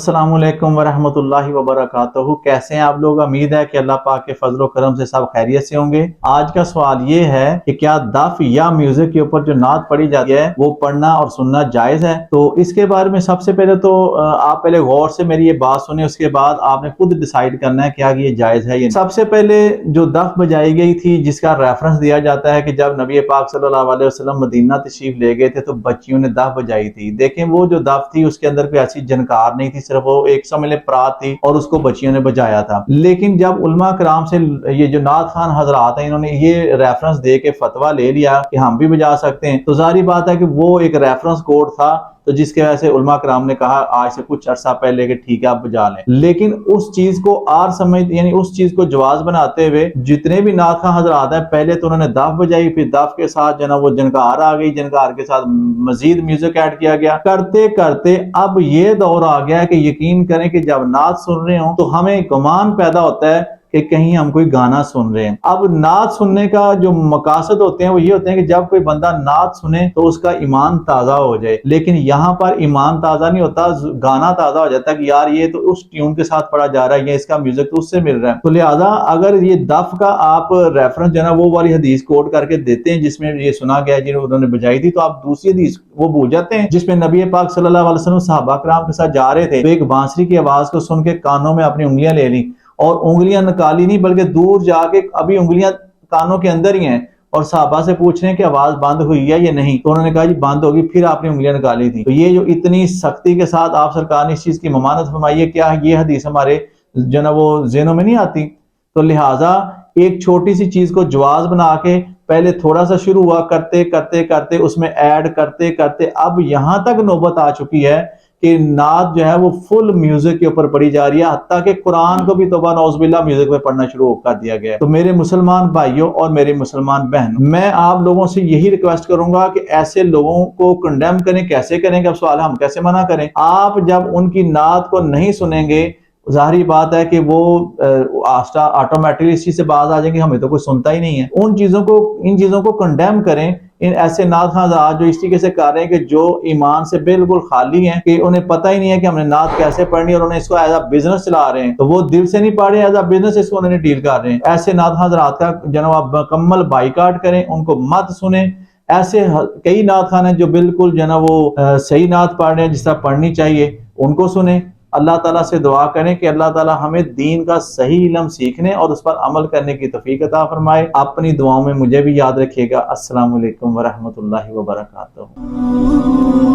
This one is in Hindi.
अस्सलामुअलैकुम वरहमतुल्लाहि वबरकातुहू। कैसे हैं आप लोग? उम्मीद है कि अल्लाह पाक के फजल व करम से सब खैरियत से होंगे। आज का सवाल ये है कि क्या दफ या म्यूजिक के ऊपर जो नात पढ़ी जाती है वो पढ़ना और सुनना जायज है? तो इसके बारे में सबसे पहले तो आप पहले गौर से मेरी ये बात सुने, उसके बाद आपने खुद डिसाइड करना है क्या ये जायज है। ये सबसे पहले जो दफ बजाई गई थी, जिसका रेफरेंस दिया जाता है कि जब नबी पाक सल्लल्लाहु अलैहि वसल्लम मदीना तशरीफ ले गए थे तो बच्चियों ने दफ बजाई थी। देखें, वो जो दफ थी उसके अंदर कोई ऐसी जनकार नहीं थी, सिर्फ वो एक समझ ले परात थी और उसको बच्चियों ने बजाया था। लेकिन जब उलमा कराम से ये जो नात खान हजरात हैं, इन्होंने ये रेफरेंस दे के फतवा ले लिया कि हम भी बजा सकते हैं, तो जाहिर बात है कि वो एक रेफरेंस कोड था, तो जिसके वजह से उलमा कराम ने कहा आज से कुछ अरसा पहले कि ठीक है आप बजा लें। लेकिन उस चीज को आर समझ यानी उस चीज को जवाज बनाते हुए जितने भी नात खान हजरात हैं, पहले तो उन्होंने दफ बजाई, फिर दफ के साथ जना वो जनकार आ गई, जनकार के साथ मजीद म्यूजिक ऐड किया गया। करते करते अब ये दौर आ गया है कि यकीन करें कि जब नात सुन रहे हो तो हमें गुमान पैदा होता है कि कहीं हम कोई गाना सुन रहे हैं। अब नात सुनने का जो मकासद होते हैं वो ये होते हैं कि जब कोई बंदा नात सुने तो उसका ईमान ताजा हो जाए। लेकिन यहाँ पर ईमान ताजा नहीं होता, गाना ताजा हो जाता है कि यार ये तो उस ट्यून के साथ पढ़ा जा रहा है, ये इसका म्यूजिक तो उससे मिल रहा है। तो लिहाजा अगर ये दफ का आप रेफरेंस जो है ना वो वाली हदीस कोट करके देते हैं जिसमें ये सुना गया है उन्होंने बजाई थी, तो आप दूसरी हदीस वो भूल जाते हैं जिसमें नबी पाक सल्लल्लाहु अलैहि वसल्लम सहाबा कराम के साथ जा रहे थे तो एक बांसुरी की आवाज को सुन के कानों में अपनी उंगलियां ले ली, और उंगलियां निकाली नहीं बल्कि दूर जाके अभी उंगलियां कानों के अंदर ही हैं, और साहबा से पूछ रहे हैं कि आवाज बंद हुई है या नहीं, तो उन्होंने कहा जी बंद होगी, फिर आपने उंगलियां निकाली थी। तो ये जो इतनी सख्ती के साथ आप सरकार ने इस चीज की ममानत फरमाई है, क्या ये हदीस हमारे जो ना वो ज़हनों में नहीं आती? तो लिहाजा एक छोटी सी चीज को जवाज बना के पहले थोड़ा सा शुरू हुआ, करते करते करते उसमें ऐड करते करते अब यहां तक नौबत आ चुकी है कि नात जो है वो फुल म्यूजिक के ऊपर पढ़ी जा रही है, हत्ता कि कुरान को भी तौबा नौज़ुबिल्लाह म्यूजिक में पढ़ना शुरू कर दिया गया है। तो मेरे मुसलमान भाइयों और मेरे मुसलमान बहनों, मैं आप लोगों से यही रिक्वेस्ट करूंगा कि ऐसे लोगों को कंडेम करें। कैसे करेंगे? अब सवाल हम कैसे मना करें? आप जब उनकी नात को नहीं सुनेंगे, जाहिर बात है कि वो ऑटोमेटिकली इस चीज से बाज आ जाएंगे हमें तो कोई सुनता ही नहीं है। इन चीजों को कंडेम करें। इन ऐसे नात खान जो इस तरीके से कर रहे हैं कि जो ईमान से बिल्कुल खाली हैं, कि उन्हें पता ही नहीं है कि हमने नात कैसे पढ़नी है और उन्हें इसको एज अ बिजनेस चला रहे हैं, तो वो दिल से नहीं पढ़ रहे, एज अ बिजनेस इसको उन्होंने डील कर रहे हैं। ऐसे नात खान का जनाब आप मुकम्मल बाइकाट करें, उनको मत सुने। ऐसे कई नात खान हैं जो बिल्कुल जना वो सही नात पढ़ रहे हैं जिस तरह पढ़नी चाहिए, उनको सुने। अल्लाह ताला से दुआ करें कि अल्लाह ताला हमें दीन का सही इल्म सीखने और उस पर अमल करने की तौफीक अता फरमाए। अपनी दुआओं में मुझे भी याद रखिएगा। अस्सलाम वालेकुम व रहमतुल्लाहि व बरकातहू।